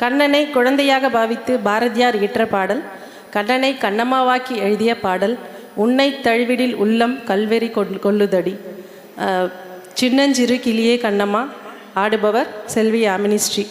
கண்ணனை குழந்தையாக பாவித்து பாரதியார் இயற்ற பாடல். கண்ணனை கண்ணம்மாவாக்கி எழுதிய பாடல். உன்னை தழுவிடில் உள்ளம் கல்வெறி கொள்ளுதடி. சின்னஞ்சிறு கிளியே கண்ணம்மா. ஆடுபவர் செல்வி யாமினி ஸ்ரீ.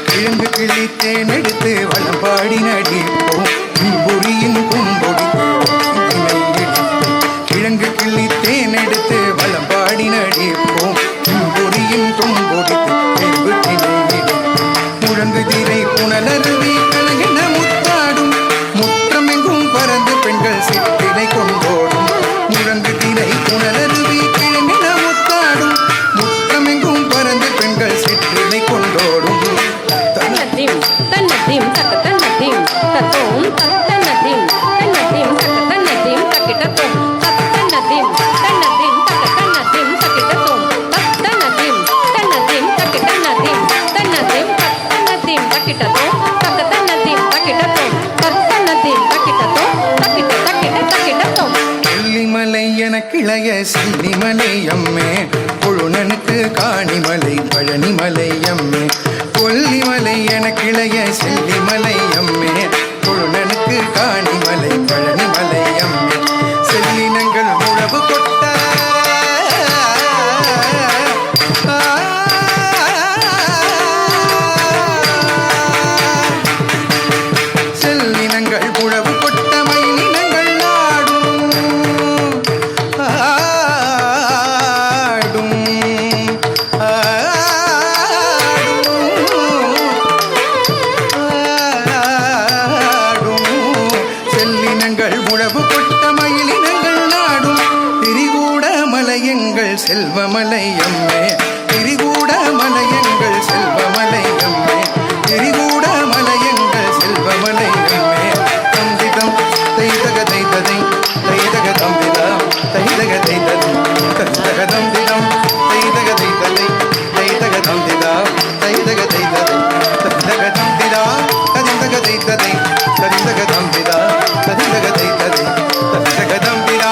கிழங்கு கிழித்தேன் எடுத்து வளம்பாடி நடிப்போம் புரியின் கிழங்கு கிழித்தேன் எடுத்து வளம்பாடி நடிப்போம் பொறியின் தும்பொடித்து முழங்கு திரை புனலருவி கலங்கின முத்தாடும் முற்றமெங்கும் பறந்து பெண்கள் சிற்றினை கொண்டோடும் முழங்கு திரை புனலருவி கிழங்கின முத்தாடும் முற்றமெங்கும் பறந்து பெண்கள் சிற்றினை கொண்டோடும் தன்னதிம் தன்னதிம் தக்க தன்னதிம் தத்தோம் தன்னதிம் தன்னதிம் தக்க தன்னதிம் தக்கிட்டத்தோம் தன்னதிம் தன்னதிம் தக்க தன்னதிம் தக்கிட்டத்தோம் தன்னதிம் தன்னதிம் தக்க தன்னதிம் தன்னதிம் தன்னதிம் தக்கிட்டத்தோம் தக்க தன்னதிம் தக்கிட்டத்தோம் தன்னதிம் தக்கிட்டத்தோம் தக்கிட்ட தக்கிட்ட தக்கிட்டத்தோம் கொல்லிமலை என கிளைய செல்லிமலை அம்மே கொழுனனுக்கு காணிமலை பழனிமலை அம்மே கொல்லிமலை என கிளைய செல்லிமலை அம்மே கொழுனனுக்கு காணிமலை பழனிமலை அம்மே செல்லினங்கள் உழவு கொட்ட செல்லினங்கள் உழவு கொட்ட மயிலினங்கள் செல்வமலை அம்மே திரிகூட மலையங்கள் செல்வமலை அம்மே திரிகூட மலையங்கள் செல்வமலை அம்மே தந்திதம் தைதக தைததை தைதக தம்பிதா தைதக தைததை தந்தக தம்பிதம் தைதக தைததை தைதக தம்பிதா தைதக தைததை தந்தக தம்பிதா தந்தக தைததை தந்தக தம்பிதா தந்தக தைததை தந்தக தம்பிதா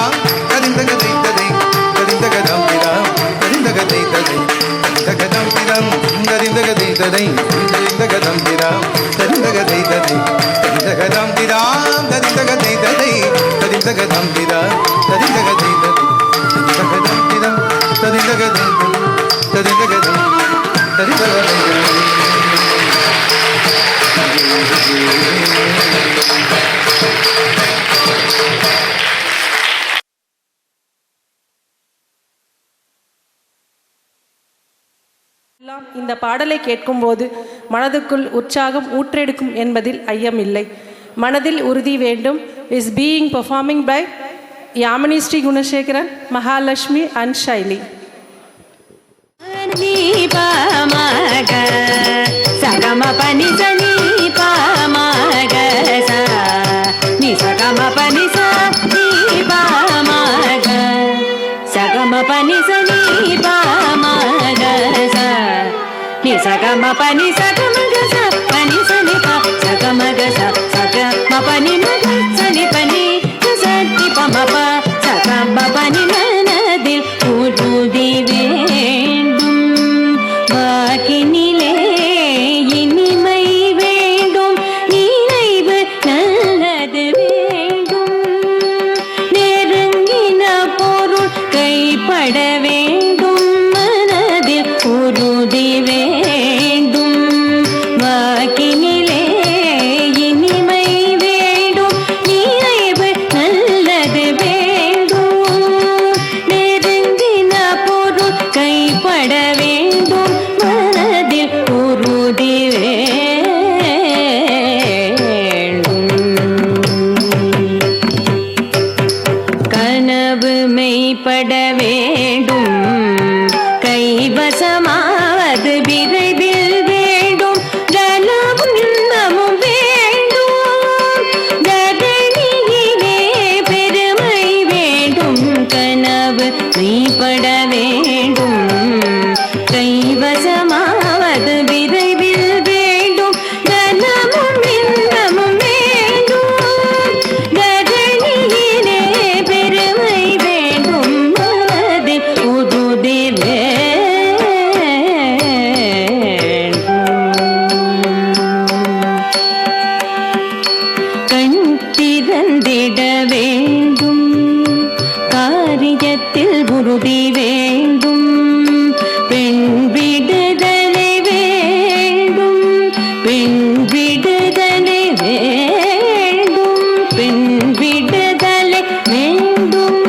எல்லாம் இந்த பாடலை கேட்கும்போது மனதுக்குள் உற்சாகம் ஊற்றெடுக்கும் என்பதில் ஐயமில்லை. மனதில் உறுதி வேண்டும். Is being performing by Yamini Sri Gunasekaran, Mahalakshmi and Shaili. சகம பனி சனி பாமக நீ சகம பனி சனி பாமக சகம பனி சனி பாமக நீ சகம பனி சகமக பனி சனி பா சகமக சகம பனி மக சனி பனி சதி பம ப சகம பனி மனதில் உறுதி வேண்டும். வாக்கினிலே இனிமை வேண்டும், நினைவு நல்லது வேண்டும். நெருங்கின பொருள் கைப்பட வேண்டும், மனதில் உறுதி வேண்டும். வாக்கினிலே இனிமை வேண்டும், நினைவு நல்லது வேண்டும். நெருங்கின பொருள் கைப்பட வேண்டும், மனதில் உறுதி வேண்டும். கனவு மெய்ப்பட வேண்டும், கைவசமாவது விரைவில் வேண்டும். தனமும் இன்பமும் வேண்டும், தரணியிலே பெருமை வேண்டும். கனவு மெய்ப்பட வேண்டும், கைவசமாவது விரைவில் வேண்டும். தனமும் இன்பமும் வேண்டும், தரணியிலே பெருமை வேண்டும். மனதில் உறுதி வேண்டும். கண் திறந்திட வேண்டும், காரியத்தில் உறுதி வேண்டும். பெண் விடுதலை வேண்டும், பெண் விடுதலை வேண்டும், பெண் விடுதலை வேண்டும்.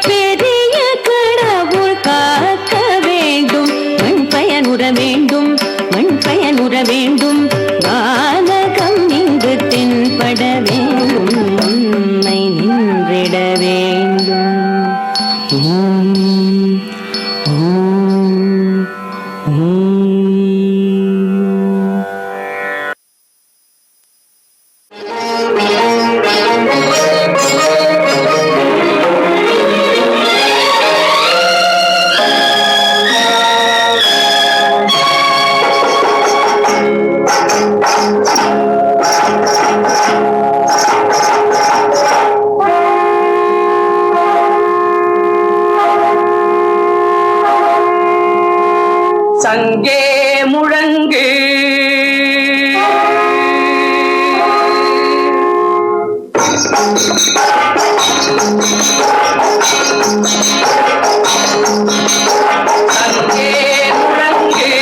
பெரிய கடவுள் காக்க வேண்டும், மண் பயனுற வேண்டும், மண் பயனுற வேண்டும். வானகம் இங்கு தென்பட வேண்டும், உண்மை நின்றிட வேண்டும். ஓம் ஓம் ஓம். சங்கே முழங்கு சங்கே முழங்கு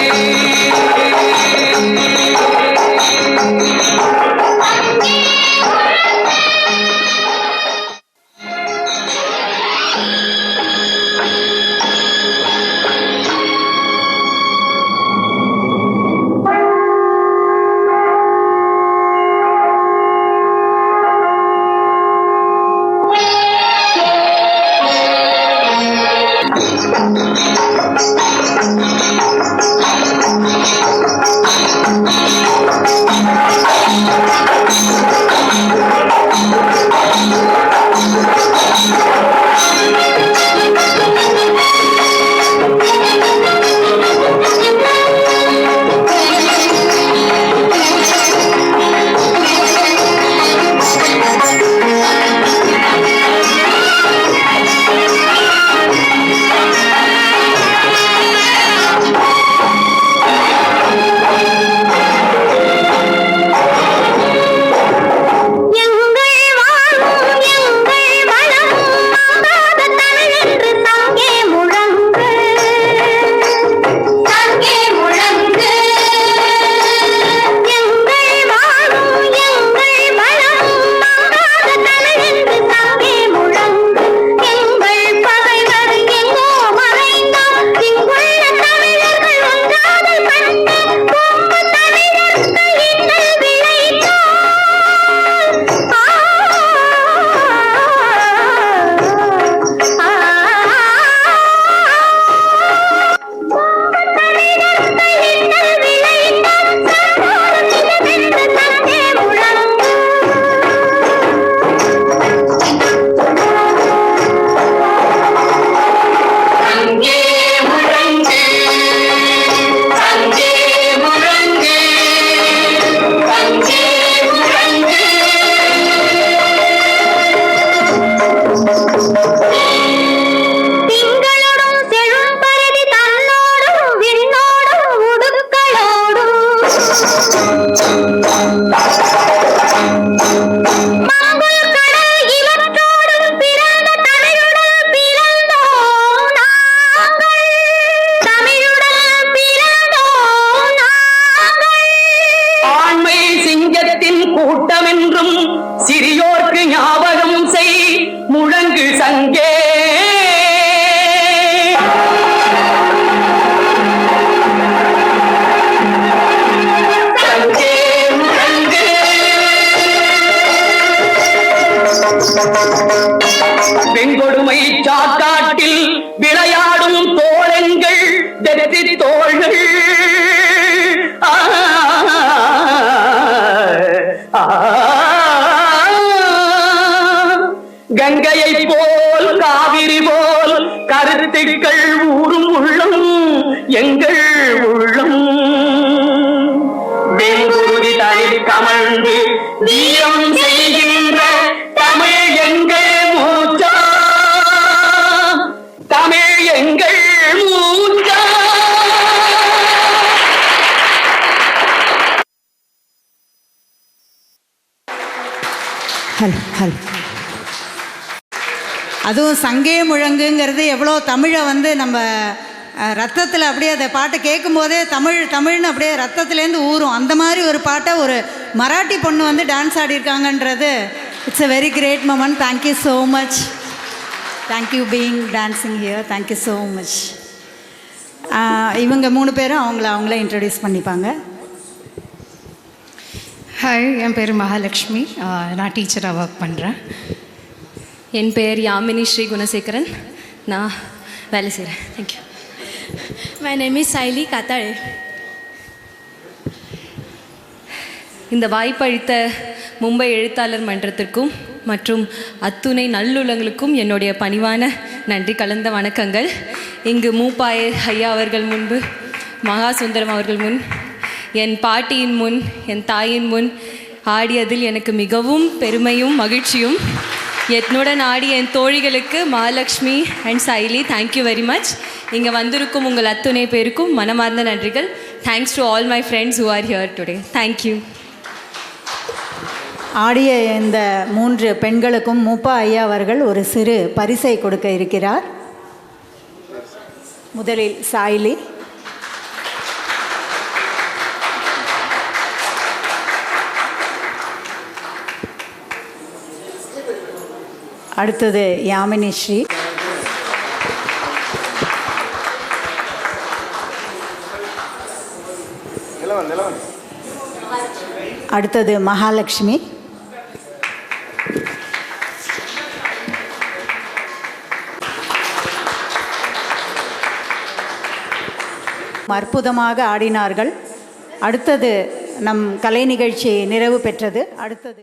பெண்கொடுமை சாக்காட்டில் விளையாடும் தோழங்கள் தெத்தி தோள்கள் கங்கையை போல் காவிரி போல் கருத்துக்கள் ஊரும் உள்ளம் எங்கள் உள்ளம் வெங்குருதி தனி கமழ்ந்து வீரம் செய்கின்ற தமிழ் எங்கள் மூச்சா தமிழ் எங்கள் மூச்சா. ஹல் ஹல் அதுவும் சங்கே முழங்குங்கிறது எவ்வளோ தமிழை வந்து நம்ம ரத்தத்தில் அப்படியே அந்த பாட்டை கேட்கும்போதே தமிழ்னு அப்படியே ரத்தத்துலேருந்து ஊறும். அந்த மாதிரி ஒரு பாட்டை ஒரு மராட்டி பொண்ணு வந்து டான்ஸ் ஆடியிருக்காங்கன்றது it's a very great moment. Thank you so much. Thank you being dancing here. Thank you so much. இவங்க 3 பேரும் அவங்கள இன்ட்ரடியூஸ் பண்ணிப்பாங்க. ஹாய், என் பேர் மகாலட்சுமி. நான் டீச்சராக ஒர்க் பண்ணுறேன். என் பெயர் யாமினி ஸ்ரீ குணசேகரன். நான் வேலை செய்கிறேன். Thank you. My name is Shaili Kathale. இந்த வாய்ப்பளித்த மும்பை எழுத்தாளர் மன்றத்திற்கும் மற்றும் அத்துணை நல்லுள்ளங்களுக்கும் என்னுடைய பணிவான நன்றி கலந்த வணக்கங்கள். இங்கு மூப்பாய ஐயா அவர்கள் முன்பு, மகா சுந்தரம் அவர்கள் முன், என் பாட்டியின் முன், என் தாயின் முன் ஆடியதில் எனக்கு மிகவும் பெருமையும் மகிழ்ச்சியும். என்னுடன் ஆடிய என் தோழிகளுக்கு Mahalakshmi and Shaili, thank you very much. இங்கே வந்திருக்கும் உங்கள் அத்துணை பேருக்கும் மனமார்ந்த நன்றிகள். Thanks to all my friends who are here today. Thank you. ஆடிய இந்த 3 பெண்களுக்கும் மூப்பா ஐயா அவர்கள் ஒரு சிறு பரிசை கொடுக்க இருக்கிறார். முதலில் சாய்லி. அடுத்தது யாமினி ஸ்ரீ. அடுத்தது மகாலட்சுமி. அற்புதமாக ஆடினார்கள். அடுத்தது நம் கலை நிகழ்ச்சி நிறைவு பெற்றது. அடுத்தது